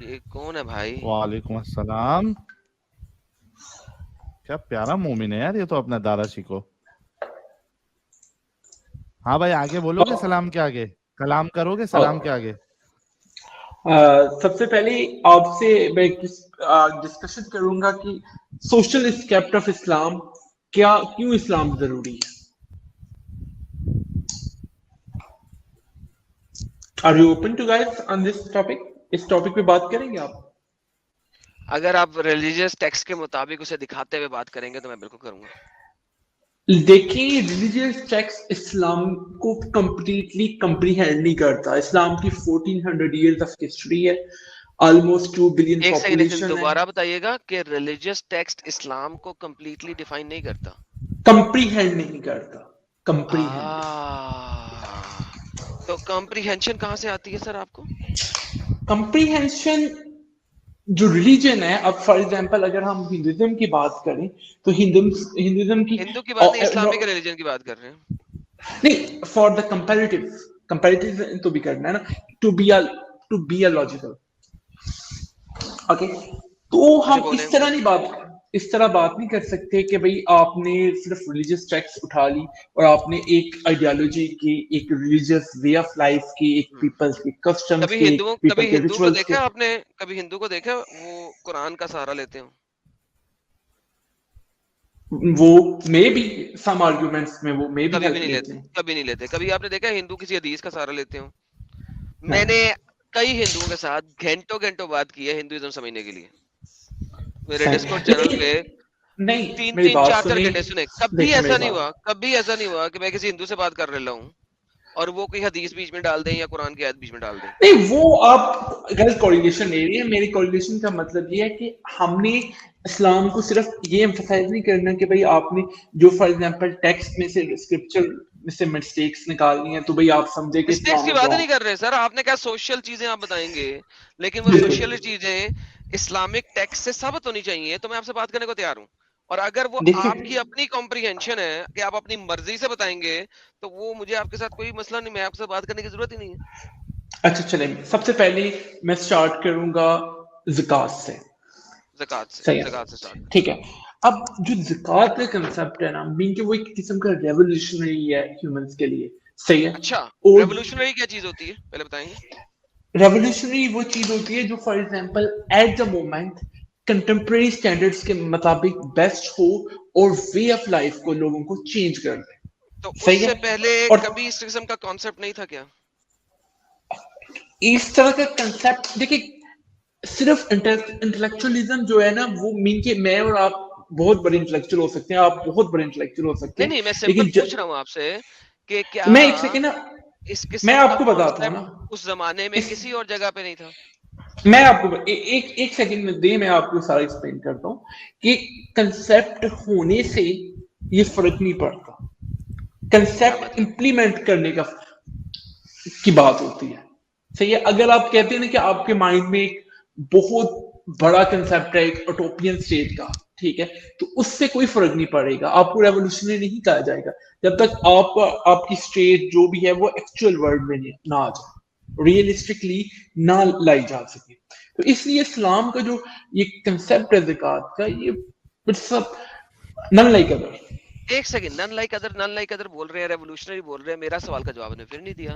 یہ کون ہے بھائی؟ وعلیکم السلام. کیا پیارا مومن ہے یار یہ تو اپنا دارا شیکو. ہاں بھائی آگے بولو گے سلام کے آگے؟ کلام کرو گے سلام کے آگے؟ سب سے پہلے آپ سے میں ڈسکشن کروں گا کہ سوشل اسکیپٹ آف اسلام کیوں اسلام ضروری ہے. Are you open to guys on this topic? اس ٹاپک پہ بات کریں گے آپ؟ اگر آپ ریلیجیس ٹیکسٹ کے مطابق اسے دکھاتے ہوئے بات کریں گے تو میں بالکل کروں گا. دیکھیں ریلیجیس ٹیکسٹ اسلام کو کمپلیٹلی کمپریہینڈ نہیں کرتا. اسلام کی 1400 ایئرز آف ہسٹری ہے, آلموسٹ 2 بلین ایک سیکنڈ پاپولیشن ہے. دوبارہ بتائیے گا کہ ریلیجیس ٹیکسٹ اسلام کو کمپلیٹلی ڈیفائن نہیں کرتا. کمپریہینڈ نہیں کرتا. کمپریہینڈ تو کمپریہنشن کہاں سے آتی ہے سر آپ کو؟ کمپریہینشن جو ریلیجن ہے, اب فار ایگزامپل اگر ہم ہندوازم کی بات کریں تو ہندوازم کی ہندو کی بات نہیں، اسلامک ریلیجن کی بات کر رہے ہیں. نہیں, فار دا کمپیریٹیو تو بھی کرنا ہے نا, to be a logical. Okay, تو ہم اس طرح بات نہیں کر سکتے کہ بھئی آپ نے صرف ریلیجیس ٹیکسٹ اٹھا لی اور آپ نے ایک آئیڈیالوجی کی, ایک ریلیجیس وے آف لائف کی, ایک پیپلز کے کسٹمز کے, پیپل کے ہندو کو ریچولز کے. دیکھا آپ نے؟ کبھی ہندو کو دیکھا وہ قرآن کا سہارا لیتے ہوں؟ وہ مے بی سم آرگومنٹس میں وہ مے بی کبھی بھی ہیلپ نہیں لیتے لیتے، ہیں. کبھی نہیں لیتے. کبھی آپ نے دیکھا ہندو کسی حدیث کا سہارا لیتے ہوں؟ میں نے کئی ہندوؤں کے ساتھ گھنٹوں بات کی ہے ہندوازم سمجھنے کے لیے. میرے ڈسکورڈ چینل پہ نہیں, 3-4 گھنٹے سنے. کبھی ایسا نہیں ہوا کہ میں کسی ہندو سے بات کر رہا ہوں اور وہ کوئی حدیث بیچ میں ڈال دیں یا قرآن کی آیت بیچ میں ڈال دیں. نہیں, وہ آپ غلط کوریلیشن لے رہی ہیں. میری کوریلیشن کا مطلب یہ ہے کہ ہم نے اسلام کو صرف یہ ایمفسائز نہیں کرنا کہ بھئی آپ نے جو فار ایگزامپل ٹیکسٹ میں سے اسکرپچر میں سے مسٹیکس نکالنی ہیں تو بھئی آپ سمجھے کہ مسٹیکس اسلام کی از بات رانگ. نہیں کر رہے سر، آپ نے کہا سوشل چیزیں آپ بتائیں گے، لیکن وہ سوشل چیزیں اسلامک ٹیکسٹ سے ثابت ہونی چاہیے تو میں آپ سے بات کرنے کو تیار ہوں. اور اگر وہ دیکھیں آپ کی اپنی کمپریہنشن ہے کہ آپ اپنی مرضی سے بتائیں گے تو وہ مجھے آپ کے ساتھ کوئی مسئلہ نہیں، میں آپ سے بات کرنے کی ضرورت ہی نہیں ہے. اچھا چلیں, سب سے پہلے میں سٹارٹ کروں گا زکوٰۃ سے. زکوٰۃ سے صحیح ہے, اسٹارٹ. ٹھیک ہے. اب جو زکوٰۃ کا کنسپٹ ہے نا, مین کہ وہ ایک قسم کا ریولیوشنری ہے ہیومنس کے لیے. صحیح ہے. اچھا اور ریولوشنری کیا چیز ہوتی ہے پہلے بتائیں گے؟ ریولیوشنری وہ چیز ہوتی ہے جو for example at the moment contemporary standards کے مطابق بیسٹ ہو اور وے آف لائف کو لوگوں کو چینج کر دے. تو اس صحیح سے ہے. پہلے اور کبھی اس قسم کا کانسیپٹ نہیں تھا کیا؟ اس طرح کا کنسپٹ دیکھیں, صرف انٹلیکچولیزم جو ہے نا وہ مین کہ میں اور آپ بہت بڑے انٹلیکچوئل ہو سکتے ہیں, آپ بہت بڑے انٹلیکچوئل ہو سکتے ہیں, نہیں میں سمپل لیکن پوچھ رہا ہوں آپ سے کہ کیا میں ایک سیکنڈ نا, اس میں قسم کا آپ کو بتاتا ہوں نا, کانسیپٹ اس زمانے میں کسی اور جگہ پہ نہیں تھا؟ میں آپ کو ایک سیکنڈ میں دے, میں آپ کو سارا ایکسپلین کرتا ہوں کہ کنسپٹ ہونے سے یہ فرق نہیں پڑتا, کنسپٹ امپلیمنٹ کرنے کی بات ہوتی ہے. صحیح ہے. اگر آپ کہتے ہیں نا کہ آپ کے مائنڈ میں ایک بہت بڑا کنسپٹ ہے ایک اٹوپین اسٹیٹ کا, ٹھیک ہے, تو اس سے کوئی فرق نہیں پڑے گا, آپ کو ریولیوشنری نہیں کہا جائے گا جب تک آپ کی اسٹیٹ جو بھی ہے وہ ایکچوئل ورلڈ میں نہ آ جائے, ریئلسٹکلی نہ لائی جا سکے. تو اس لیے اسلام کا جو یہ کنسپٹ ہے زکوٰۃ کا, یہ نن لائک ادر. ایک سیکنڈ, نن لائک ادر بول رہے ہیں, ریولوشنری بول رہے ہیں, میرا سوال کا جواب نے پھر نہیں دیا.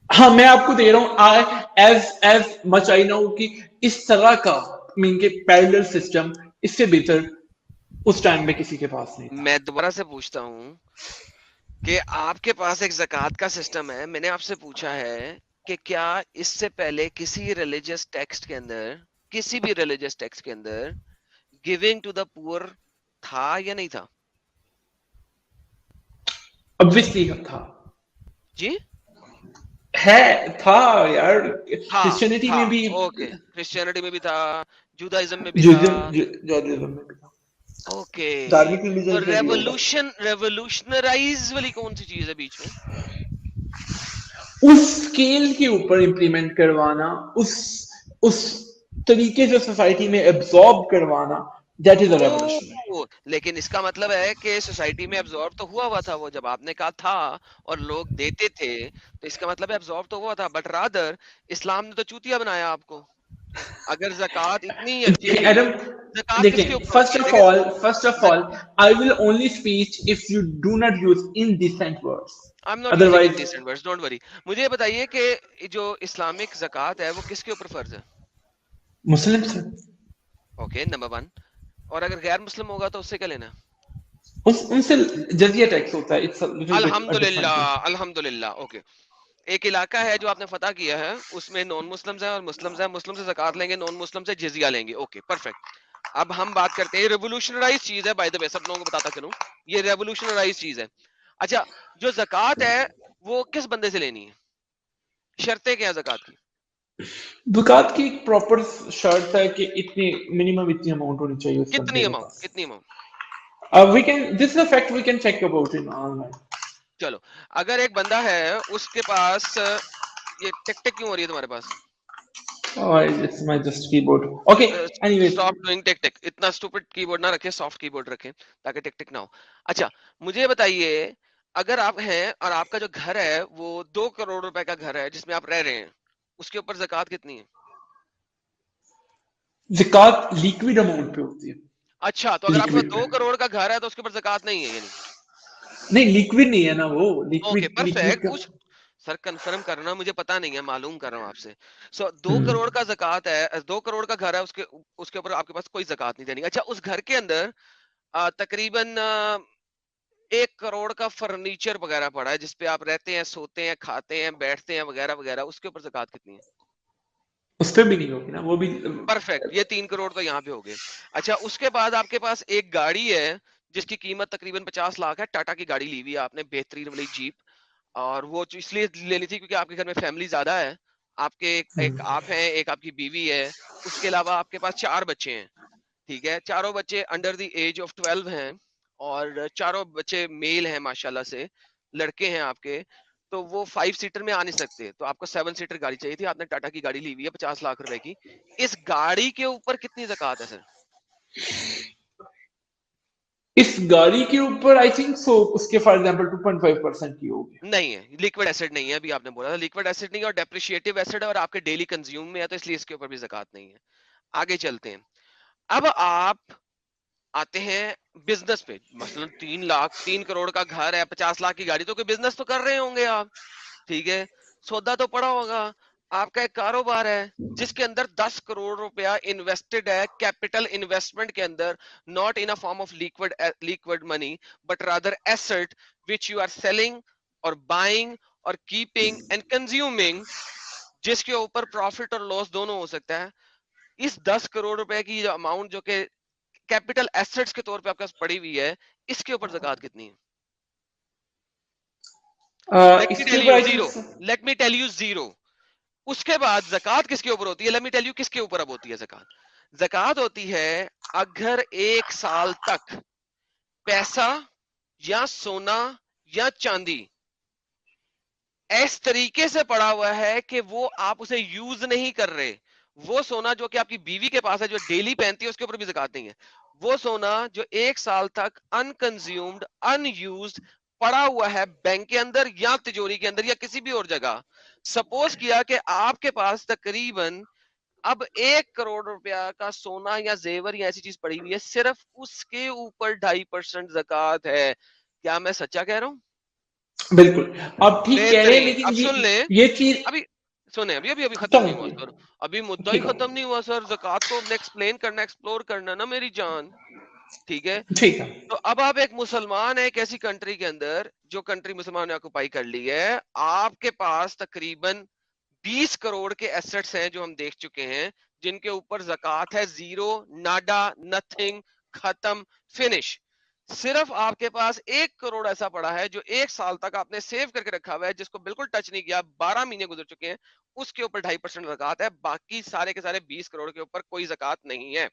ہاں میں آپ کو دے رہا ہوں ایز مچ آئی نو کہ اس طرح کا مین کے پیرلل سسٹم اس سے بہتر اس ٹائم میں کسی کے پاس نہیں تھا. میں دوبارہ سے پوچھتا ہوں کہ آپ کے پاس ایک زکوٰۃ کا سسٹم ہے, میں نے آپ سے پوچھا ہے کہ کیا اس سے پہلے کسی ریلیجیس ٹیکسٹ کے اندر, کسی بھی ریلیجیس ٹیکسٹ کے اندر گیونگ ٹو دا پور تھا یا نہیں تھا؟ obviously تھا, جی تھا یار, تھا کرسچینٹی میں بھی, اوکے, کرسچینٹی میں بھی تھا, جوڈائزم میں بھی تھا, جوڈائزم میں بھی تھا, اوکے. دھارمک تو ریلیجن میں بھی ہوگا. ریولوشنرائز والی کون سی چیز ہے بیچ میں؟ اس اسکیل کے اوپر امپلیمنٹ کروانا, اس طریقے سے سوسائٹی میں ایبزارب کروانا, دیٹ از اے ریولوشن. لیکن اس کا مطلب ہے کہ سوسائٹی میں ایبزارب تو ہوا تھا, وہ جب آپ نے کہا تھا اور لوگ دیتے تھے تو اس کا مطلب ایبزارب تو ہوا تھا, بٹ رادر اسلام نے تو چوتیا بنایا آپ کو. اگر زکات اتنی اچھی دیکھیں تھی, ایڈم, زکات کس کے دیکھیں اوپر فرسٹ ہوتی ہے؟ آف دیکھیں آل I will only speak if you do not use indecent words. I'm not using Otherwise, indecent words, don't worry. مجھے یہ بتائیے کہ جو اسلامک زکات ہے وہ کس کے اوپر فرض ہے؟ مسلم سے اوکے, نمبر 1. اور اگر غیر مسلم ہوگا تو اس سے کیا لینا؟ ان سے جزیہ ٹیکس ہوتا ہے. It's a little bit a different الحمدللہ, thing. الحمدللہ. اوکے, ایک علاقہ ہے جو آپ نے فتح کیا ہے, اس میں نان مسلمز ہیں اور مسلمز ہیں. مسلم سے زکات لیں گے, نان مسلم سے جزیہ لیں گے. Okay, perfect. اب ہم بات کرتے ہیں, ریولیوشنرائز چیز ہے بائی دا وے, سب لوگوں کو بتاتا چلوں, یہ ریولیوشنرائز چیز ہے. اچھا, جو زکات ہے وہ کس بندے سے لینی ہے؟ شرطیں کیا ہیں زکات کی؟ زکات کی ایک پراپر شرط ہے کہ اتنی منیمم اتنی اماؤنٹ ہونی چاہیے اس بندے کتنی کے اماؤنٹ؟ پاس. کتنی amount? We can, this is a fact we can check about it online. چلو, اگر ایک بندہ ہے اس کے پاس, یہ ٹک ٹک کیوں ہو رہی ہے تمہارے پاس؟ Oh, it's my just keyboard. Okay, anyways. Stop doing tick tick. اتنا اسٹوپڈ کی بورڈ نہ رکھیں, سافٹ کی بورڈ رکھیں تاکہ ٹک ٹک نہ ہو. اچھا, مجھے یہ بتائیے, اگر آپ ہیں اور آپ کا جو گھر ہے وہ 2 کروڑ روپے کا گھر ہے جس میں آپ رہ رہے ہیں, اس کے اوپر زکات کتنی ہے؟ زکات لیکوڈ اماؤنٹ پہ ہوتی ہے. اچھا, تو اگر آپ کا لیکوڈ 2 پہ کروڑ کا گھر ہے تو اس کے اوپر زکات نہیں ہے یعنی؟ نہیں, لیکوڈ نہیں ہے نا وہ. Okay, liquid perfect. کا کچھ سر کنفرم کرنا, مجھے پتا نہیں ہے, معلوم کر رہا ہوں آپ سے. 2 کروڑ کا زکات ہے, 2 کروڑ کا گھر ہے, اس کے اوپر آپ کے پاس کوئی زکات نہیں دینی. اچھا, اس گھر کے اندر تقریباً 1 کروڑ کا فرنیچر وغیرہ پڑا ہے جس پہ آپ رہتے ہیں, سوتے ہیں, کھاتے ہیں, بیٹھتے ہیں وغیرہ وغیرہ, اس کے اوپر زکات کتنی ہے؟ اس پہ بھی نہیں ہوگی نا, وہ بھی. پرفیکٹ, یہ 3 کروڑ تو یہاں پہ ہو گئے. اچھا, اس کے بعد آپ کے پاس ایک گاڑی ہے جس کی قیمت تقریباً 50 لاکھ ہے, ٹاٹا کی گاڑی لی ہوئی ہے آپ نے, بہترین والی جیپ, اور وہ اس لیے لینی تھی کیونکہ آپ کے گھر میں فیملی زیادہ ہے. آپ کے ایک آپ ہیں, ایک آپ کی بیوی ہے, اس کے علاوہ آپ کے پاس 4 بچے ہیں. ٹھیک ہے, چاروں بچے انڈر دی ایج آف 12 ہیں, اور چاروں بچے میل ہیں ماشاءاللہ سے, لڑکے ہیں آپ کے. تو وہ 5 سیٹر میں آ نہیں سکتے, تو آپ کو 7 سیٹر گاڑی چاہیے تھی. آپ نے ٹاٹا کی گاڑی لی ہوئی ہے 50 لاکھ روپے کی. اس گاڑی کے اوپر کتنی زکات ہے سر؟ اس گاڑی کے اوپر آئی تھنک سو اس کے فار ایگزامپل 2.5% کی ہوگی. نہیں ہے, لیکوڈ ایسڈ نہیں ہے, ابھی آپ نے بولا تھا لیکوڈ ایسڈ نہیں ہے, اور ڈیپریشیٹو ایسڈ ہے, اور آپ کے ڈیلی کنزیوم میں ہے, تو اس لیے اس کے اوپر بھی زکات نہیں ہے. آگے چلتے ہیں. اب آپ آتے ہیں بزنس پہ, مثلا 3 کروڑ کا گھر ہے, 50 لاکھ کی گاڑی, تو کوئی بزنس تو کر رہے ہوں گے آپ, ٹھیک ہے, سودا تو پڑا ہوگا. آپ کا ایک کاروبار ہے جس کے اندر 10 کروڑ روپیہ انویسٹڈ ہے, کیپٹل انویسٹمنٹ کے اندر, not in form of liquid money but rather asset which you are selling اور بائنگ اور کیپنگ اینڈ کنزیومنگ, جس کے اوپر پروفٹ اور لاس دونوں ہو سکتا ہے. اس 10 کروڑ روپے کی جو اماؤنٹ جو کہ کیپٹل ایسٹس کے طور پہ آپ کے پاس پڑی ہوئی ہے, اس کے اوپر زکات کتنی ہے؟ اس کے اوپر I zero. Think let me tell you zero. اس کے بعد زکات کس کے اوپر ہوتی ہے؟ لیٹ می ٹیل یو کس کے اوپر اب ہوتی ہے زکات. زکات ہوتی ہے اگر 1 سال تک پیسہ یا سونا یا چاندی اس طریقے سے پڑا ہوا ہے کہ وہ آپ اسے یوز نہیں کر رہے. وہ سونا جو کہ آپ کی بیوی کے پاس ہے, جو ڈیلی پہنتی ہے, اس کے اوپر بھی زکات نہیں ہے. وہ سونا جو 1 سال تک انکنزیومڈ, ان یوزڈ پڑا ہوا ہے بینک کے اندر یا تجوری کے اندر یا کسی بھی اور جگہ, سپوز کیا کہ آپ کے پاس تقریباً اب 1 کروڑ روپیہ کا سونا یا زیور یا ایسی چیز پڑی ہوئی ہے, صرف اس کے اوپر 2.5% زکات ہے. کیا میں سچا کہہ رہا ہوں؟ بالکل آپ ٹھیک کہہ رہے ہیں, بہترین. لیکن اب سن لیں, یہ چیز ابھی سنیں, ابھی ختم نہیں ہوا سر, ابھی مدعا ہی ٹھیک ختم نہیں ہوا سر. زکات کو ہم نے ایکسپلین کرنا, ایکسپلور کرنا نا میری جان, ٹھیک ہے. ٹھیک ہے. تو اب آپ ایک مسلمان ہے ایک ایسی کنٹری کے اندر, جو کنٹری مسلمان نے آکوپائی کر لی ہے, آپ کے پاس تقریباً 20 کروڑ کے ایسٹس ہیں جو ہم دیکھ چکے ہیں, جن کے اوپر زکات ہے زیرو, ناڈا, نتھنگ, ختم, فنش. صرف آپ کے پاس 1 کروڑ ایسا پڑا ہے جو 1 سال تک آپ نے سیو کر کے رکھا ہوا ہے, جس کو بالکل ٹچ نہیں کیا, 12 مہینے گزر چکے ہیں, اس کے اوپر 2.5% زکات ہے. باقی سارے کے سارے 20 کروڑ کے اوپر کوئی زکات نہیں ہے.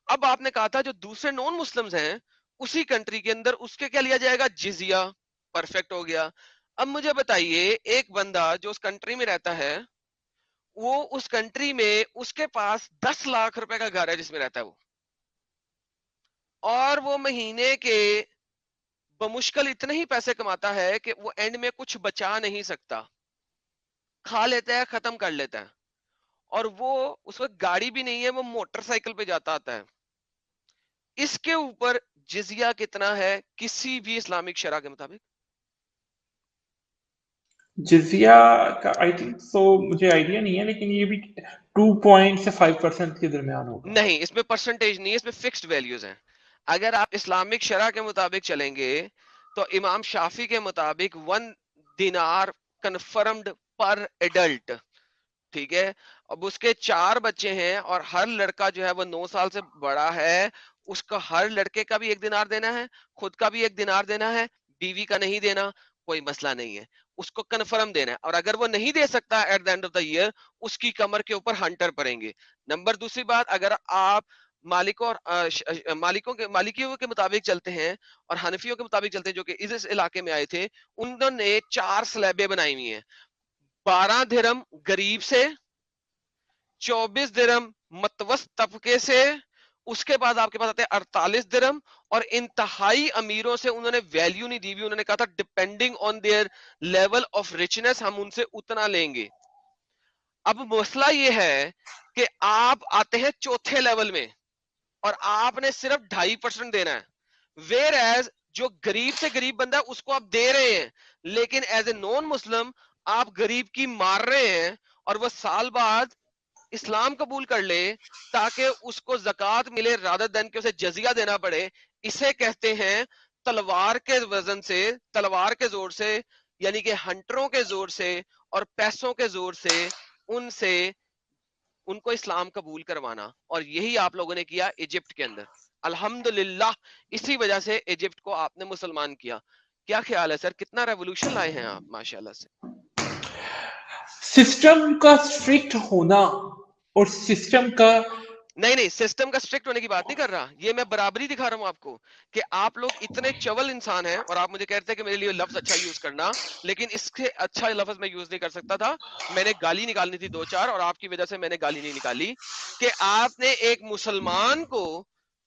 اب آپ نے کہا تھا جو دوسرے نان مسلمز ہیں اسی کنٹری کے اندر, اس کے کیا لیا جائے گا؟ جزیہ. پرفیکٹ ہو گیا. اب مجھے بتائیے, ایک بندہ جو اس کنٹری میں رہتا ہے, وہ اس کنٹری میں اس کے پاس 10 لاکھ روپے کا گھر ہے جس میں رہتا ہے وہ, اور وہ مہینے کے بمشکل اتنے ہی پیسے کماتا ہے کہ وہ اینڈ میں کچھ بچا نہیں سکتا, کھا لیتا ہے, ختم کر لیتا ہے. اور وہ اس وقت گاڑی بھی نہیں ہے, وہ موٹر سائیکل پہ جاتا آتا ہے. اس کے اوپر جزیہ کتنا ہے کسی بھی اسلامک شرع کے مطابق؟ جزیہ کا آئی تھنک سو مجھے آئیڈیا نہیں ہے, لیکن یہ بھی 2 سے 5% کے درمیان ہوگا. نہیں, اس میں پرسنٹیج نہیں ہے, اس میں فکسڈ ویلیوز ہیں. اگر آپ اسلامک شرع کے مطابق چلیں گے تو امام شافی کے مطابق 1 دینار کنفرمڈ پر ایڈلٹ, ٹھیک ہے. اب اس کے 4 بچے ہیں اور ہر لڑکا جو ہے وہ 9 سال سے بڑا ہے, اس کا ہر لڑکے کا بھی 1 دینار دینا ہے, خود کا بھی 1 دینار دینا ہے, بیوی کا نہیں دینا, کوئی مسئلہ نہیں ہے, اس کو کنفرم دینا ہے. اور اگر وہ نہیں دے سکتا at the end of the year, اس کی کمر کے اوپر ہنٹر پڑیں گے. نمبر دوسری بات, اگر آپ مالکیوں کے مطابق چلتے ہیں اور حنفیوں کے مطابق چلتے ہیں جو کہ اس علاقے میں آئے تھے, انہوں نے 4 سلیبیں بنائی ہوئی ہیں. 12 درہم غریب سے, 24 درہم متوسط طبقے سے, اس کے بعد آپ کے پاس آتے ہیں 48 درہم, اور انتہائی امیروں سے انہوں نے ویلیو نہیں دی ہوئی, انہوں نے کہا تھا depending on their level of richness ہم ان سے اتنا لیں گے. اب مسئلہ یہ ہے کہ آپ آتے ہیں چوتھے لیول میں اور آپ نے صرف 2.5% دینا ہے, ویئر ایز جو غریب سے غریب بندہ ہے اس کو آپ دے رہے ہیں, لیکن ایز اے نان مسلم آپ غریب کی مار رہے ہیں اور وہ سال بعد اسلام قبول کر لے تاکہ اس کو زکوٰۃ ملے رادر دین کہ اسے جزیہ دینا پڑے. اسے کہتے ہیں تلوار کے وزن سے, تلوار کے زور سے, یعنی کہ ہنٹروں کے زور سے اور پیسوں کے زور سے ان کو اسلام قبول کروانا. اور یہی آپ لوگوں نے کیا ایجپٹ کے اندر, الحمدللہ اسی وجہ سے ایجپٹ کو آپ نے مسلمان کیا. کیا خیال ہے سر, کتنا ریولوشن لائے ہیں آپ ماشاءاللہ سے. سسٹم کا اسٹرکٹ ہونا اور سسٹم کا نہیں, سسٹم کا اسٹرکٹ ہونے کی بات نہیں کر رہا, یہ میں برابری دکھا رہا ہوں آپ کو کہ آپ لوگ اتنے چول انسان ہیں اور آپ مجھے کہتے ہیں کہ میرے لیے لفظ اچھا یوز کرنا, لیکن اس سے اچھا لفظ میں یوز نہیں کر سکتا تھا. میں نے گالی نکالنی تھی 2-4 اور آپ کی وجہ سے میں نے گالی نہیں نکالی. کہ آپ نے ایک مسلمان کو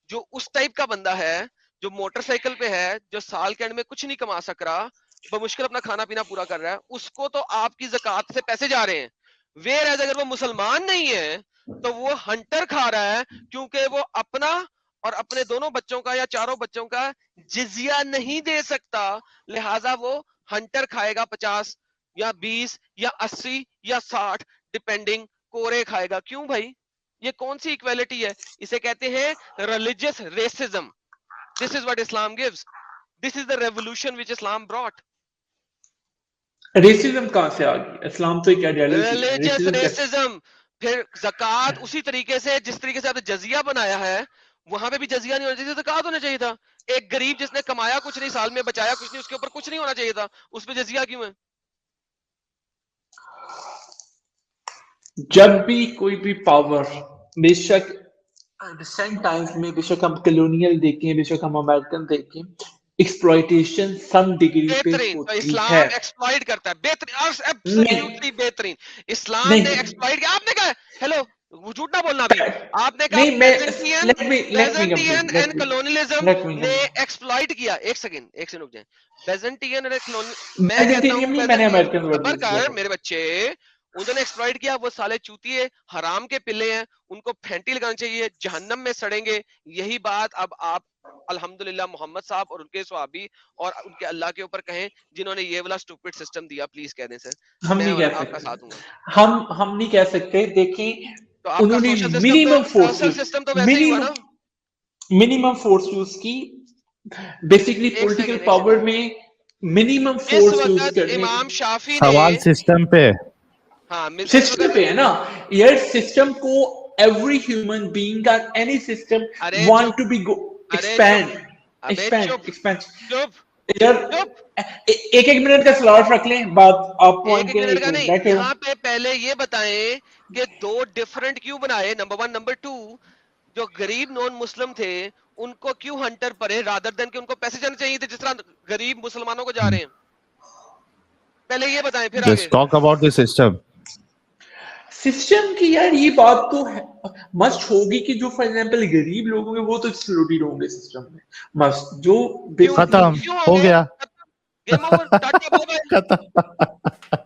جو اس ٹائپ کا بندہ ہے, جو موٹر سائیکل پہ ہے, جو سال کے اینڈ میں کچھ نہیں کما سک رہا, بمشکل اپنا کھانا پینا پورا کر رہا ہے, اس کو تو آپ کی زکوٰۃ سے پیسے جا رہے ہیں. ویئر ایز اگر وہ مسلمان نہیں ہے تو وہ ہنٹر کھا رہا ہے, کیونکہ وہ اپنا اور اپنے دونوں بچوں کا یا 4 بچوں کا جزیہ نہیں دے سکتا, لہٰذا وہ ہنٹر کھائے گا 50 یا 20 یا 80 یا 60 ڈیپینڈنگ, کورے کھائے گا. کیوں بھائی, یہ کون سی ایکویلٹی ہے؟ اسے کہتے ہیں religious racism. This is what Islam gives, this is the revolution which Islam brought. Racism کہاں سے آ گئی؟ اسلام تو ایک آئیڈیالوجی ہے. Religious racism. پھر زکوٰۃ اسی طریقے سے جس طریقے سے آپ نے جزیہ بنایا ہے, وہاں پہ بھی جزیہ نہیں ہونا چاہیے, زکوٰۃ ہونا چاہیے تھا. ایک غریب جس نے کمایا کچھ نہیں, سال میں بچایا کچھ نہیں, اس کے اوپر کچھ نہیں ہونا چاہیے تھا, اس پہ جزیہ کیوں ہے؟ جب بھی کوئی بھی پاور, بے شک ریسنٹ ٹائمز میں, بے شک ہم کلونیل دیکھیں, بے شک ہم امریکن دیکھیں, ایکسپلائٹیشن سم ڈگری پہ بہترین. تو ہوتی اسلام ہے. ایکسپلائٹ کرتا ہے, بہترین, ایبسلیوٹلی بہترین. اسلام نے ایکسپلائٹ کیا. آپ نے کہا ہیلو, جھوٹ نہ بولنا بھی, آپ نے کہا بیزنٹین اینڈ کلونیلزم نے ایکسپلائٹ کیا. ایک سیکنڈ رک جائیں. بیزنٹین میں کہتا ہوں میں نے امریکن ورڈ صبر یوز کیا کر تھا. میرے بچے, انہوں نے ایکسپلائٹ کیا. وہ سالے چوتیے حرام کے پلے ہیں, ان کو پھینٹی لگانی چاہیے, جہنم میں سڑیں گے. یہی بات اب آپ الحمدللہ محمد صاحب اور ان کے صحابی اور ان کے اللہ کے اوپر کہیں جنہوں نے یہ والا اسٹوپڈ سسٹم دیا. پلیز کہہ دیں سر, ہم میں نہیں کہہ آپ کا سکتے, ساتھ ہوں گا. ہم نہیں کہہ سکتے. دیکھیں تو آپ کا انہوں نے سوشل سسٹم تو ویسے ہی ہوا نا. منیمم فورس یوز کی. بیسیکلی ایک پولیٹیکل سیکنڈ پاور میں منیمم اس فورس یوز وقت کرنے امام شافی سوال نے, سسٹم پہ, ہاں سسٹم پہ ہے نا یار. سسٹم کو every human being that any system array want چپ, to be ارے expand چپ, ابے چپ چپ یار. چپ. ایک منٹ کا سلاٹ رکھ لیں, بات آپ ایک پوائنٹ پہ منٹ کا نہیں, بیٹھے ہو. یہاں پہ پہلے یہ بتائیں کہ 2 ڈیفرنٹ کیوں بنائے, نمبر 1. نمبر 2, جو غریب نان مسلم تھے ان کو کیوں ہنٹر پڑے رادر دین کہ ان کو پیسے جانے چاہیے تھے جس طرح غریب مسلمانوں کو جا رہے ہیں. پہلے یہ بتائیں پھر آگے. just talk about the system. System کی یار یہ بات تو مسٹ ہوگی کہ جو فار ایگزامپل غریب لوگ ہوں گے وہ تو ایکسکلوڈیڈ ہوں گے سسٹم میں. مسٹ جو ختم کیوں ہو گیا, game over, tata bye bye.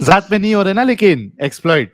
ذات میں نہیں ہو رہے نا لیکن exploit.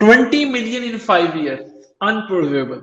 20 million in 5 years, unbelievable.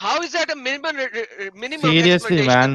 How is that a minimum Seriously, man.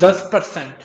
10%,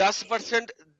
10%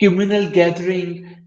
communal gathering,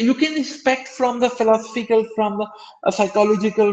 You can expect from the philosophical, from the psychological,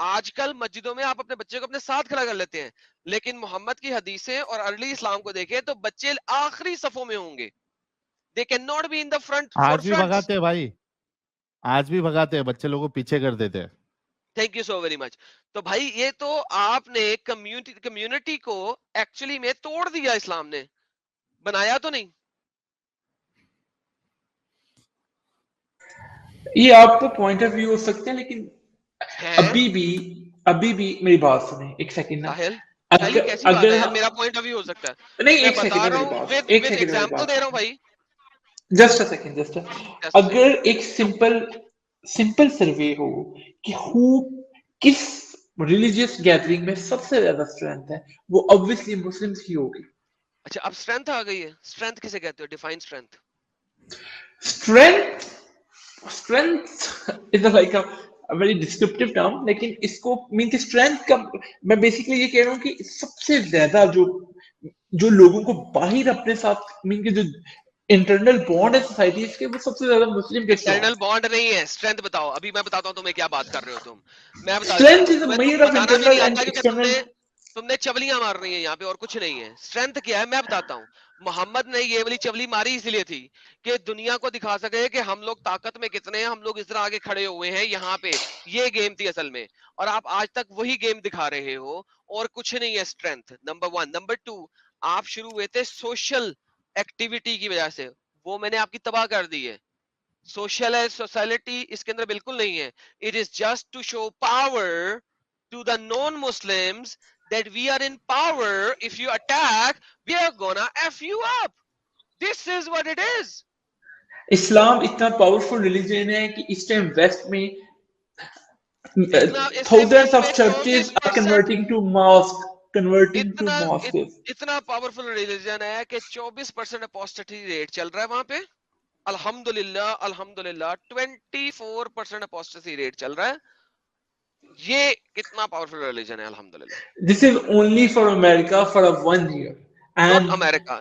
آج کل مسجدوں میں آپ اپنے بچے کو اپنے ساتھ کھڑا کر لیتے ہیں, لیکن محمد کی حدیثیں اور ارلی اسلام کو دیکھیں تو بچے آخری صفوں میں ہوں گے. They cannot be in the front آج بھی forefronts. بھگاتے ہیں بھائی, آج بھی بھگاتے ہیں, بچے لوگوں کو پیچھے کر دیتے ہیں. Thank you so very much. تو بھائی یہ تو آپ نے کمیونٹی کو ایکچولی میں توڑ دیا, اسلام نے بنایا تو نہیں. یہ آپ کو پوائنٹ آف ویو ہو سکتے ہیں, لیکن ہے ابھی بھی میری بات سنیں ایک سیکنڈ نا. ساحل, ساحل یہ کیسی بات ہے یار, میرا پوائنٹ آف ویو ہو سکتا ہے, نہیں میں ایک سیکنڈ بتا ہے رہا میری ہوں بات, ود ایک ود سیکنڈ ہے میری ایگزامپل بات, دے رہا ہوں بھائی. جسٹ اے سیکنڈ, اگر ایک سمپل سروے ہو کہ کس ریلیجیس گیدرنگ میں سب سے زیادہ اسٹرینتھ ہے, وہ obviously مسلمز کی ہوگی. اچھا اب اسٹرینتھ آ گئی ہے. اسٹرینتھ کسے کہتے ہو, define strength. Strength is like a very descriptive term, لیکن اس کو مین کہ اسٹرینتھ کا میں بیسکلی یہ کہہ رہا ہوں کہ سب سے زیادہ جو لوگوں کو باہر اپنے ساتھ مین کہ جو انٹرنل بانڈ ہے سوسائٹی کے, وہ سب سے زیادہ مسلم کے ساتھ. انٹرنل بانڈ نہیں ہے, اسٹرینتھ بتاؤ. ابھی میں بتاتا ہوں تمہیں کیا بات کر رہے ہو تم. میں بتا دیتا ہوں Strength is a تمہیں, measure of بتانا بھی internal نہیں and آتا کیونکہ external. تم نے چولیاں مارنی ہیں یہاں پہ, اور کچھ نہیں ہے. اسٹرینتھ کیا ہے میں بتاتا ہوں. محمد نے یہ والی چولی ماری اس لیے تھی کہ دنیا کو دکھا سکے کہ ہم لوگ طاقت میں کتنے ہیں, ہم لوگ اس طرح آگے کھڑے ہوئے ہیں یہاں پہ. یہ گیم تھی اصل میں, اور آپ آج تک وہی گیم دکھا رہے ہو, اور کچھ نہیں ہے اسٹرینتھ. نمبر 1. نمبر 2, آپ شروع ہوئے تھے سوشل ایکٹیویٹی کی وجہ سے, وہ میں نے آپ کی تباہ کر دی ہے. سوشل سوسائٹی اس کے اندر بالکل نہیں ہے. It is just to show power to the non Muslims that we are in power. If you attack, we are gonna F you up. This is what it is. اسلام اتنا powerful religion ہے کہ اس time waste میں اس time thousands waste of میں churches are 24% converting to mosques. اتنا powerful religion ہے کہ 24% apostasy rate چل رہا ہے وہاں پہ. الحمدللہ 24% اپوسٹسی ریٹ چل رہا ہے. یہ کتنا پاورفل ریلیجن ہے الحمدللہ. This is only for America for a 1 year. Not And America.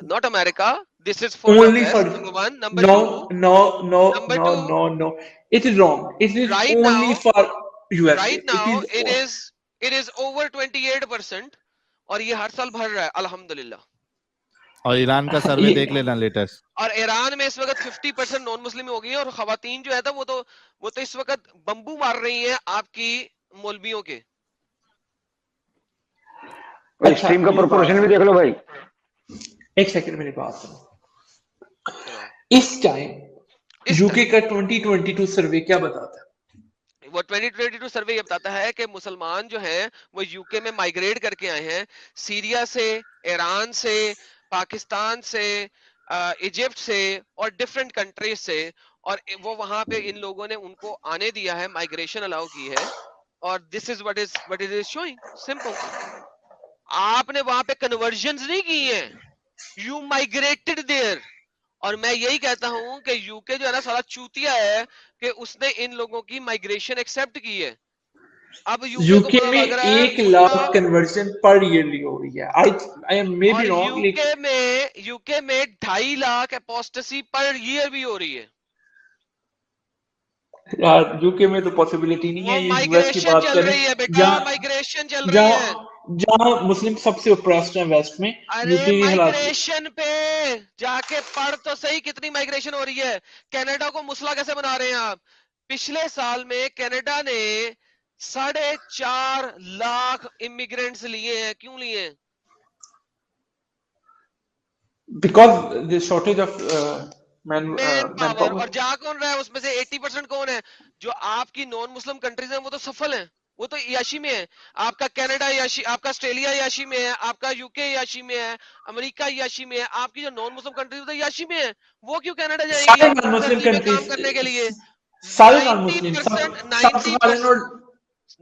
This is for the only for West. Number 1. Number 2. Number 2. no. It is wrong. It is Right only now, for USA. right now, it is over 28%. اور یہ ہر سال بڑھ رہا ہے الحمدللہ. اور ایران کا survey دیکھ لینا لیٹسٹ. اور ایران میں اس وقت 50% نان مسلم ہو گئی ہے, اور خواتین جو ہے وہ تو اس وقت بمبو مار رہی ہیں آپ کی مولویوں کے. اسٹریم کا پرپورشن بھی دیکھ لو بھائی. ایک سیکنڈ میری بات سنو. اس ٹائم یو کے کا 2022 سروے کیا بتاتا ہے؟ وہ 2022 سروے یہ بتاتا ہے کہ مسلمان جو ہیں وہ یو کے میں مائگریٹ کر کے آئے ہیں, سیریا سے, ایران سے, پاکستان سے, ایجپٹ سے, اور ڈفرینٹ کنٹریز سے. اور وہ وہاں پہ ان لوگوں نے ان کو آنے دیا ہے, مائگریشن الاؤ کی ہے. اور دس از what it is showing. Simple. آپ نے وہاں پہ کنورژنز نہیں کی ہیں, یو مائگریٹڈ دیئر. اور میں یہی کہتا ہوں کہ یو کے جو ہے نا سارا چوتیا ہے کہ اس نے ان لوگوں کی مائگریشن ایکسپٹ کی ہے. اب یو کو کے پتہ میں لگ رہا ہے 1 لاکھ کنورژن پر ایئرلی ہو رہی ہے. اور یو کے میں 2.5 لاکھ اپوسٹسی پر ایئر بھی ہو رہی ہے. یو کے میں تو پاسبلٹی نہیں ہے. وہ یہ یو ایس کی مائگریشن بات چل کریں رہی ہے بیٹا, مائگریشن چل رہی ہے. جہاں مسلم سب سے اوپریسڈ ہیں ویسٹ میں, یو ارے کے کی حالات مائگریشن پہ جا کے پڑھ تو صحیح کتنی مائگریشن ہو رہی ہے. کینیڈا کو مسئلہ کیسے بنا رہے ہیں آپ؟ پچھلے سال میں کینیڈا نے 4.5 لاکھ امیگرینٹس لیے ہیں. کیوں لیے ہیں؟ Because the shortage of man power. اور جا کون رہا ہے اس میں سے 80% کون ہے؟ جو آپ کی نان مسلم کنٹریز ہیں وہ تو سفل ہیں, وہ تو عیاشی میں ہے. آپ کا کینیڈا عیاشی, آپ کا آسٹریلیا عیاشی میں ہے, آپ کا یو کے عیاشی میں ہے, امریکہ عیاشی میں ہے. آپ کی جو نان مسلم کنٹریز تو عیاشی میں ہے. وہ کیوں کینیڈا جائیں گی سارے نان مسلم سردی میں کام کنٹریز, کرنے کے لیے؟ سارے نان مسلم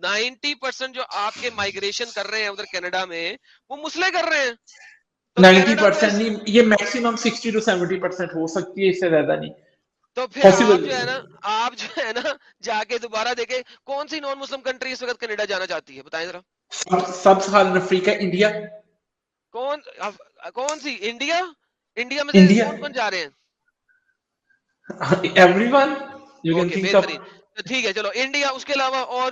90% جو آپ کے مائگریشن کر رہے ہیں ادھر کینیڈا میں وہ مسلے کر رہے ہیں. 90% نہیں, یہ میکسیمم 60 to 70% ہو سکتی ہے, اس سے زیادہ نہیں. تو پھر آپ جو ہے نا جا کے دوبارہ دیکھیں کون سی نان مسلم کنٹری اس وقت کینیڈا جانا چاہتی ہے, بتائیں ذرا. سب سہارن افریقہ, انڈیا. کون سی؟ انڈیا میں سے کون جا رہے ہیں؟ Every one you can think of. ٹھیک ہے چلو انڈیا, اس کے علاوہ اور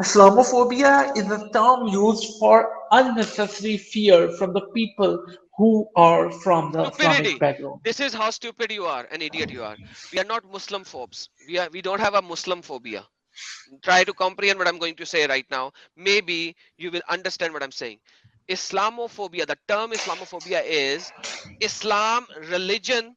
Islamophobia is a term used for unnecessary fear from the people who are from the Stupidity. Islamic background. This is how stupid you are, an idiot you are. We are not Muslim phobes. We don't have a Muslim phobia. Try to comprehend what I'm going to say right now. Maybe you will understand what I'm saying. Islamophobia, the term Islamophobia is Islam religion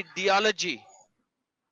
ideology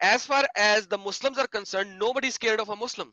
As far as the Muslims are concerned, nobody is scared of a Muslim.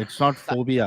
It's not phobia.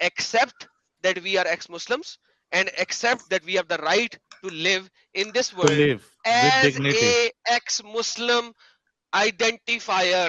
Accept that we are ex-Muslims and accept that we have the right to live in this To world live with as dignity. a ex-Muslim identifier.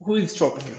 Who is stopping you?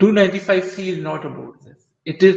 295C is not about this. It is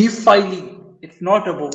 defiling. It's not about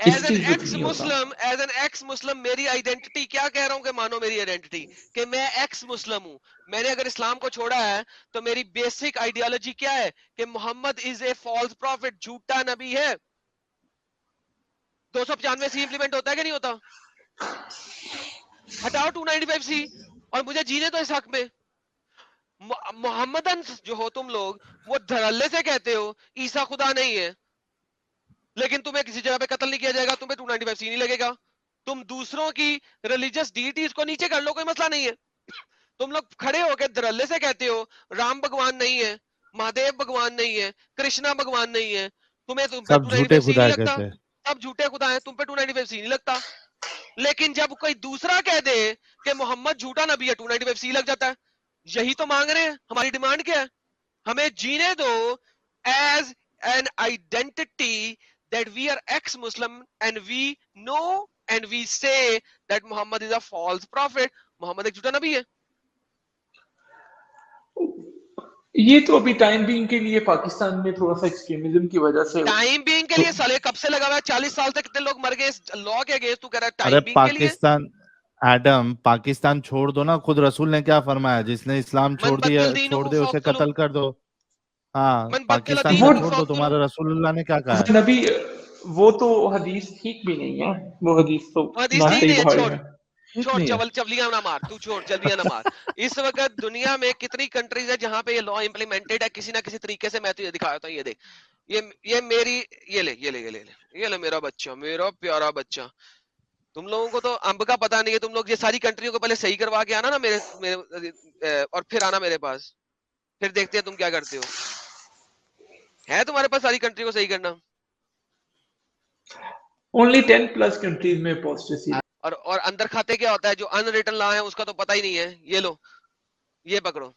As an ex-Muslim میری identity کیا کہہ رہا ہوں کہ مانو میری identity کہ میں ایکس مسلم ہوں. میں نے اگر اسلام کو چھوڑا ہے تو میری بیسک آئیڈیالوجی کیا ہے کہ محمد از اے فالس پروفٹ, جھوٹا نبی ہے. 295 امپلیمنٹ ہوتا ہے کہ نہیں ہوتا؟ ہٹاؤ 295 اور مجھے جینے تو اس حق میں. محمدن جو ہو تم لوگ وہ دھڑلے سے کہتے ہو عیسیٰ خدا نہیں ہے, لیکن تمہیں کسی جگہ پہ قتل نہیں کیا جائے گا, تمہیں 295 نہیں لگے گا. تم دوسروں کی ریلیجس ڈیٹیز کو نیچے کر لو, کوئی مسئلہ نہیں ہے. تم لوگ کھڑے ہو کے دھڑلے سے کہتے ہو رام بھگوان نہیں ہے, مہادیو بھگوان نہیں ہے, کرشنا بھگوان نہیں ہے, تمہیں سب جھوٹے 295 خدا نہیں لگتا. کہتے ہیں. سب جھوٹے خدا ہیں, تم پہ 295 نہیں لگتا. لیکن جب کوئی دوسرا کہہ دے کہ محمد جھوٹا نبی ہے 295 لگ جاتا ہے. یہی تو مانگ رہے ہیں. ہماری ڈیمانڈ کیا ہے؟ ہمیں جینے دو as an identity that we are ex-Muslim and we know and we say that Muhammad is a false prophet. محمد ایک جھوٹا نبی ہے. یہ تو ابھی ٹائم بینگ کے لیے پاکستان میں تھوڑا سا ایکسٹریمزم کی وجہ سے ٹائم بینگ کے لیے سالے کب سے لگا ہوا ہے؟ 40 سال تک کتنے لوگ مر گئے اس لا کے اگینسٹ. تو کہہ رہا ہے ٹائم بینگ کے لیے. پاکستان ایڈم پاکستان چھوڑ دو نا, خود رسول نے کیا فرمایا, جس نے اسلام چھوڑ دیا چھوڑ دے اسے قتل کر دو. ہاں پاکستان چھوڑ دو, تمہارا رسول اللہ نے کیا کہا ہے. نبی وہ تو حدیث ٹھیک بھی نہیں ہے, وہ حدیث تو چھوڑ چولیاں نہ مار, تو چھوڑ چولیاں نہ مار. اس وقت دنیا میں کتنی کنٹریز ہے جہاں پہ یہ لا امپلیمنٹڈ ہے کسی نہ کسی طریقے سے. میں تجھے دکھایا تھا, یہ دیکھ, یہ میری, یہ لے میرا بچہ, میرا پیارا بچہ. تم لوگوں کو تو امب کا پتہ نہیں ہے. تم لوگ یہ ساری کنٹریوں کو پہلے صحیح کروا کے آنا نا میرے اور پھر آنا میرے پاس, پھر دیکھتے ہیں تم کیا کرتے ہو. ہے تمہارے پاس ساری کنٹری کو صحیح کرنا؟ only 10+ کنٹریز میں اپوسٹیسی. اور اندر کھاتے کیا ہوتا ہے؟ جو ان ریٹن لا ہے اس کا تو پتہ ہی نہیں ہے. یہ لو, یہ پکڑو,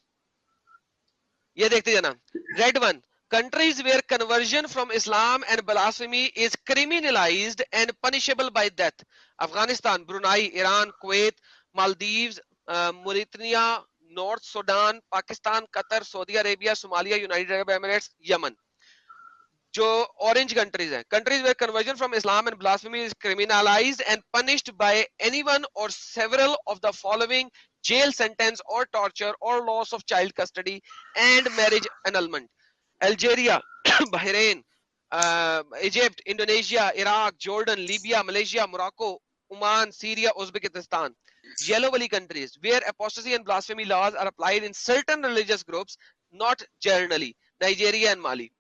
یہ دیکھتے جانا. Read one, countries where conversion from Islam and blasphemy is criminalized and punishable by death. Afghanistan, Brunei, Iran, Kuwait, Maldives, Mauritania, North Sudan, Pakistan, Qatar, Saudi Arabia, Somalia, United Arab Emirates, Yemen. جو orange countries ہیں, countries where conversion from Islam and blasphemy is criminalized and punished by anyone or several of the following: jail sentence or torture or loss of child custody and marriage annulment. Algeria, Bahrain, Egypt, Indonesia, Iraq, Jordan, Libya, Malaysia, Morocco, Oman, Syria, Uzbekistan. Yellow wali countries where apostasy and blasphemy laws are applied in certain religious groups, not generally. Nigeria and Mali.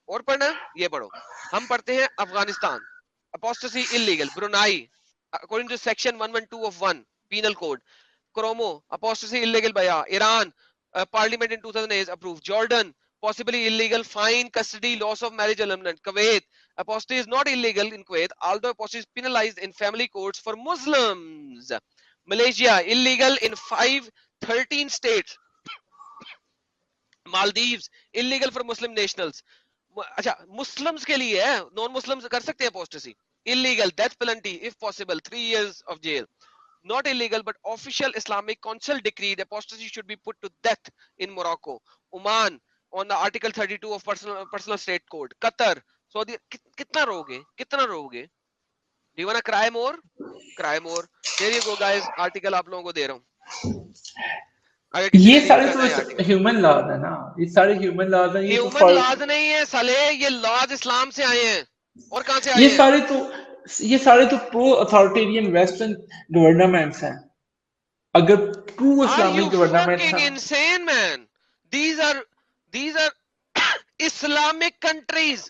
اور پڑھنا یہ پڑھو. ہم پڑھتے ہیں Afghanistan, apostasy illegal. Brunei, according to section 112 of 1 penal code. Cromo, apostasy illegal by Iran, parliament in 2008 approved. Jordan, possibly illegal, fine, custody, loss of marriage annulment. Kuwait, apostasy is not illegal in Kuwait, although apostasy is penalized in family courts for Muslims. Malaysia, illegal in 13 states. Maldives, illegal for Muslim nationals. اچھا Muslims کے لیے ہے, non Muslims کر سکتے ہیں apostasy. illegal, death penalty if possible, 3 years of jail. Not illegal but official Islamic council decreed apostasy should be put to death in Morocco. Oman on the article 32 of personal state code. Qatar, Saudi. کتنا روگے, کتنا روگے. Do you want to cry more? Cry more. Here you go guys, article آپ لوگوں کو دے رہا ہوں. یہ سارے تو ہیومن لاز ہے نا, یہ سارے ہیومن لاز ہیں. ہیومن لاز نہیں ہے سالے, یہ لاز اسلام سے آئے ہیں. اور کہاں سے آئے ہیں؟ یہ سارے تو پرو اتھارٹیرین ویسٹرن گورنمنٹس ہیں. اگر پرو اسلامک گورنمنٹس ہیں, insane man, these are Islamic countries.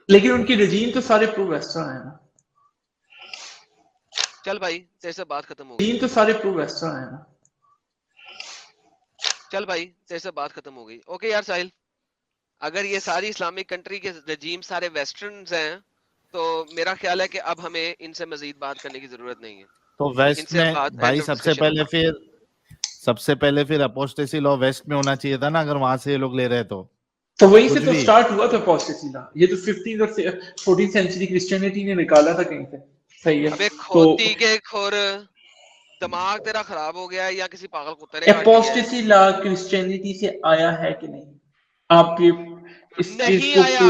لیکن ان کی رجیم تو سارے پرو ویسٹرن ہیں. چل بھائی تیرے سے بات ختم ہو گئی. رجیم تو سارے پرو ویسٹرن ہیں. چل بھائی تیرے سے بات ختم ہو گئی. اوکے یار ساحل, اگر یہ ساری اسلامک کنٹری کے رجیم سارے ویسٹرنز ہیں تو میرا خیال ہے کہ اب ہمیں ان سے مزید بات کرنے کی ضرورت نہیں ہے. تو ویسٹ میں بھائی سب سے پہلے پھر اپوسٹیسی لا ویسٹ میں ہونا چاہیے تھا نا, اگر وہاں سے یہ لوگ لے رہے تو وہیں سے تو سٹارٹ ہوا تھا اپوسٹیسی لا. یہ تو 15th اور 14th سینچری کرسچینٹی نے نکالا تھا کہیں سے. صحیح ہے. ابے کھوتی کے کھور, دماغ تیرا خراب ہو گیا یا کسی پاگل کتے نے. اپوسٹیسی لا کرسچینٹی سے آیا ہے کہ نہیں؟ آپ یہ نہیں آیا.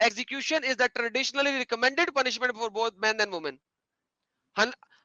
execution is the traditionally recommended punishment for both men and women.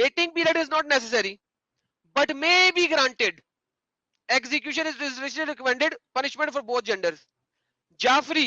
Waiting period is not necessary but may be granted. Execution is traditionally recommended punishment for both genders. Jafri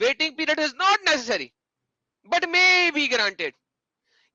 Waiting period is not necessary but may be granted.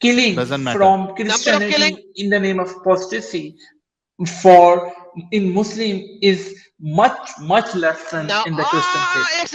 killing from Christianity in the name of apostasy for in Muslim is much less than in the Christian faith.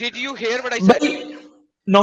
Did you hear what I said? No,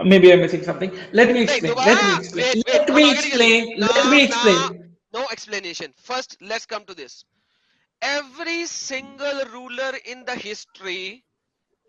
Maybe I'm missing something. Let me explain. No explanation. First, let's come to this. Every single ruler in the history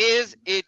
is a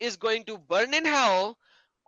is going to burn in hell,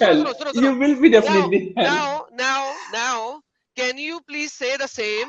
hell. You will be definitely hell. Now, can you please say the same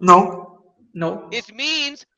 No. It means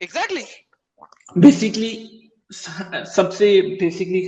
Exactly. Basically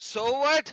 So what?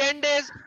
10 days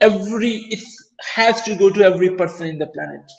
it has to go to every person in the planet.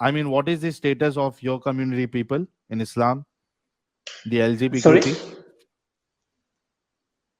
I mean, what is the status of your community people in Islam, the LGBT?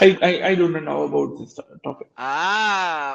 I don't know about this topic.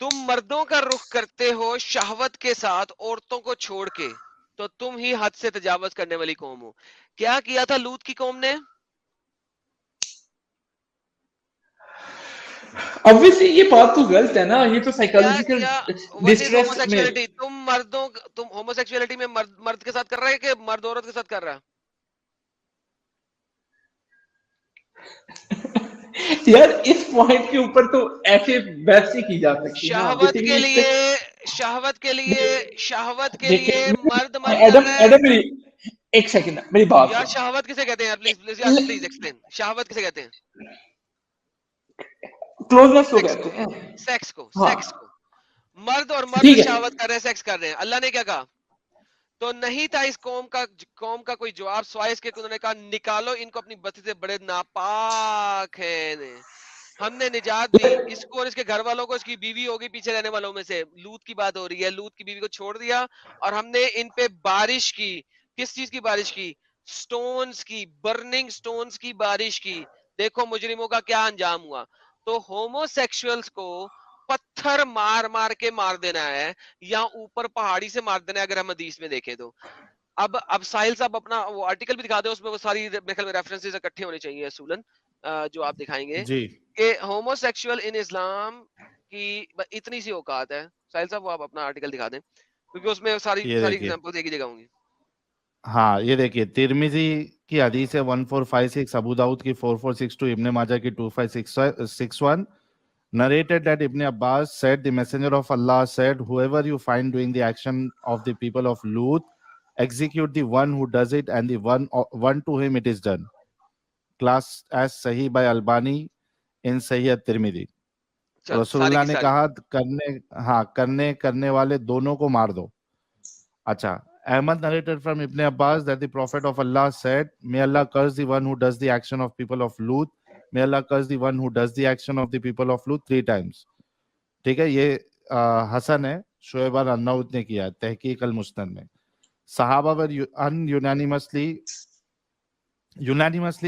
تم مردوں کا رخ کرتے ہو شہوت کے ساتھ عورتوں کو چھوڑ کے، تو تم ہی حد سے تجاوز کرنے والی قوم ہو. کیا کیا تھا لوط کی قوم نے؟ obviously یہ بات تو غلط ہے نا, یہ تو کیا سائیکالوجیکل کیا what is ڈسٹریس میں. homosexuality؟ تم ہوموسیکسولیٹی میں مرد کے ساتھ کر رہا ہے کہ مرد عورت کے ساتھ کر رہا ہے؟ یار اس پوائنٹ کے اوپر تو ایسے بحث نہیں کی جا سکتی. شہوت کے لیے مرد کر ایڈم رہا ہے. ایڈم ایک سیکنڈ میری بات یار شہوت کسے کہتے ہیں؟ Please explain. شہوت کسے کہتے ہیں؟ کلوزنس کو کہتے ہیں. سیکس کو. ہاں. مرد اور ٹھیک مرد ہے. شہوت کر رہے ہیں, سیکس کر رہے ہیں. اللہ نے کیا کہا؟ تو نہیں تھا اس قوم کا کوئی جواب سوائے اس کے کہ انہوں نے کہا نکالو ان کو اپنی بستی سے, بڑے ناپاک ہیں. ہم نے نجات دی اس کو اور اس کے گھر والوں کو, اس کی بیوی ہوگی پیچھے رہنے والوں میں سے. لوط کی بات ہو رہی ہے. لوط کی بیوی کو چھوڑ دیا اور ہم نے ان پہ بارش کی. کس چیز کی بارش کی؟ سٹونز کی, برننگ سٹونز کی بارش کی. دیکھو مجرموں کا کیا انجام ہوا. تو ہومو سیکشولز کو پتھر مار مار کے مار دینا ہے یا اوپر پہاڑی سے مار دینا ہے, اگر ہم حدیث میں دیکھیں تو. اب ساحل صاحب اپنا وہ آرٹیکل بھی دکھا دیں, اس میں وہ ساری ریفرنسز اکٹھے ہونے چاہیے اصولاً جو آپ دکھائیں گے جی کہ ہومو سیکشول ان اسلام کی اتنی سی اوقات ہے. ساحل صاحب وہ آپ اپنا آرٹیکل دکھا دیں کیونکہ اس میں ساری یہ دیکھیے, ایگزامپل ایک ہی جگہ ہوں گی. ہاں یہ دیکھیے ترمذی کی حدیث ہے 1456, ابو داؤد کی 4462, ابن ماجہ کی 2561, narrated that Ibn Abbas said the messenger of Allah said, whoever you find doing the action of the people of Lut, execute the one who does it and the one to him it is done. Class as Sahih by Albani in Sahih at-Tirmidhi. رسول اللہ نے کہا کرنے والے دونوں کو مار دو. اچھا, Ahmad narrated from Ibn Abbas that the Prophet of Allah said, may Allah curse the one who does the action of people of Lut, may Allah curse the one who does the action of the people of Lut 3 times. ٹھیک ہے, یہ حسن ہے, شعیب النوت نے کیا تحقیق المسند میں. صحابہ were unanimously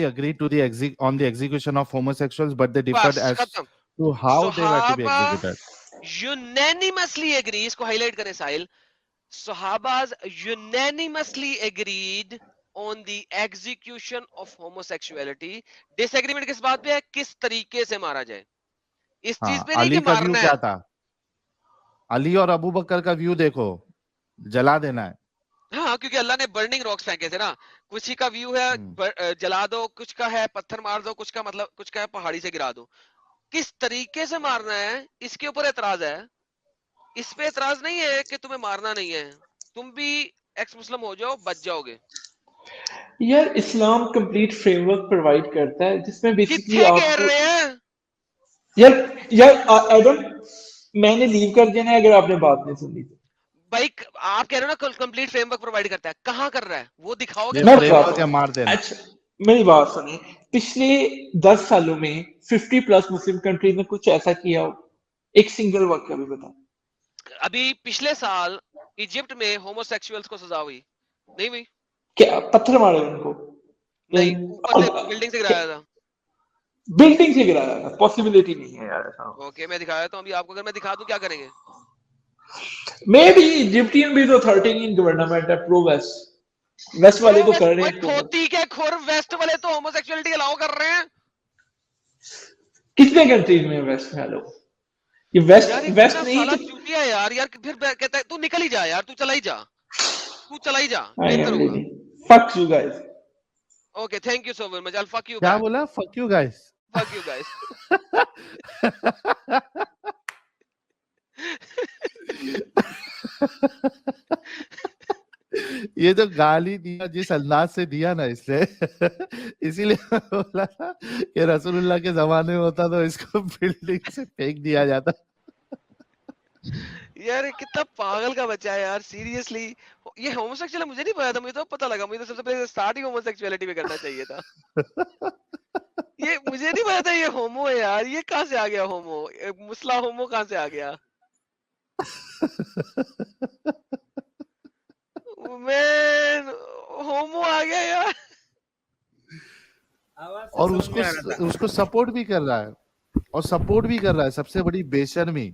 agreed on the execution of homosexuals, but they differed as to how they were to be executed. Unanimously agree, اس کو ہائی لائٹ کریں ساحل. Sahabas unanimously agreed on the execution of homosexuality. Disagreement کس بات پہ ہے؟ کس طریقے سے مارا جائے. اس چیز پہ نہیں کہ مارنا ہے. کیا تھا علی اور ابو بکر کا ویو دیکھو, جلا دینا ہے. ہاں کیونکہ اللہ نے برننگ راکس پھینکے تھے نا. کچھ کا ویو ہے جلا دو, کچھ کا ہے پتھر مار دو, کچھ کا مطلب کچھ کا ہے پہاڑی سے گرا دو. کس طریقے سے مارنا ہے اس کے اوپر اعتراض ہے. اس پہ اعتراض نہیں ہے کہ تمہیں مارنا نہیں ہے, تم بھی ایکس مسلم ہو جاؤ بچ جاؤ گے. یار اسلام کمپلیٹ فریم ورک پرووائڈ کرتا ہے جس میں بیسیکلی آپ کہہ رہے ہیں یار ایڈم میں نے لیو کر دینا ہے اگر آپ نے بات نہیں سنی تو. بھائی آپ کہہ رہے ہو نا کمپلیٹ فریم ورک پرووائڈ کرتا ہے, کہاں کر رہا ہے وہ دکھاؤ گے. مار دینا. اچھا میری بات سنیں, پچھلے 10 سالوں میں 50+ مسلم کنٹریز نے کچھ ایسا کیا ہو, ایک سنگل واقعہ بھی بتائیں. ابھی پچھلے سال ایجپٹ میں ہومو سیکشولز کو سزا ہوئی نہیں ہوئی؟ کیا پتھر مارے ان کو؟ نہیں, اوپر سے بلڈنگ سے گرایا تھا. بلڈنگ سے گرایا تھا, پاسبلٹی نہیں ہے یار. اوکے میں دکھایا تو ابھی آپ کو, اگر میں دکھا دوں کیا کریں گے؟ میں بھی ایجپٹین بھی تو 13 گورنمنٹ ہے پرو ویسٹ, ویسٹ والے تو کر رہے ہیں. کھوتی کے کھور ویسٹ والے تو ہومو سیکشوالٹی الاؤ کر رہے ہیں. کتنے کنٹریز میں ویسٹ ہے لوگ, یہ ویسٹ نہیں تو چوٹیا یار. یار پھر کہتا ہے تو نکل ہی جا یار, تو چلا ہی جا, تو چلا ہی جا, بہتر ہوگا. fuck you guys. Okay, thank you so very much. I'll fuck you back. کیا بولا؟ fuck you guys. Fuck you guys. یہ جو گالی دیا جس انداز سے دیا نا اس نے, اسی لیے بولا کہ رسول اللہ کے زمانے میں ہوتا تو اس کو بلڈنگ سے پھینک دیا جاتا. یار کتنا پاگل کا بچہ ہے یار, سیریسلی. یہ ہومو سیکشوال مجھے نہیں پتا تھا, مجھے تو پتا لگا. مجھے تو سب سے پہلے اسٹارٹ ہی ہومو سیکشوالٹی میں کرنا چاہیے تھا. یہ مجھے نہیں پتا تھا یہ ہومو ہے یار. یہ کہاں سے آ گیا ہومو؟ مسلح ہومو کہاں سے آ گیا؟ مین ہومو آ گیا یار. اور اس کو سپورٹ بھی کر رہا ہے, اور سپورٹ بھی کر رہا ہے. سب سے بڑی بے شرمی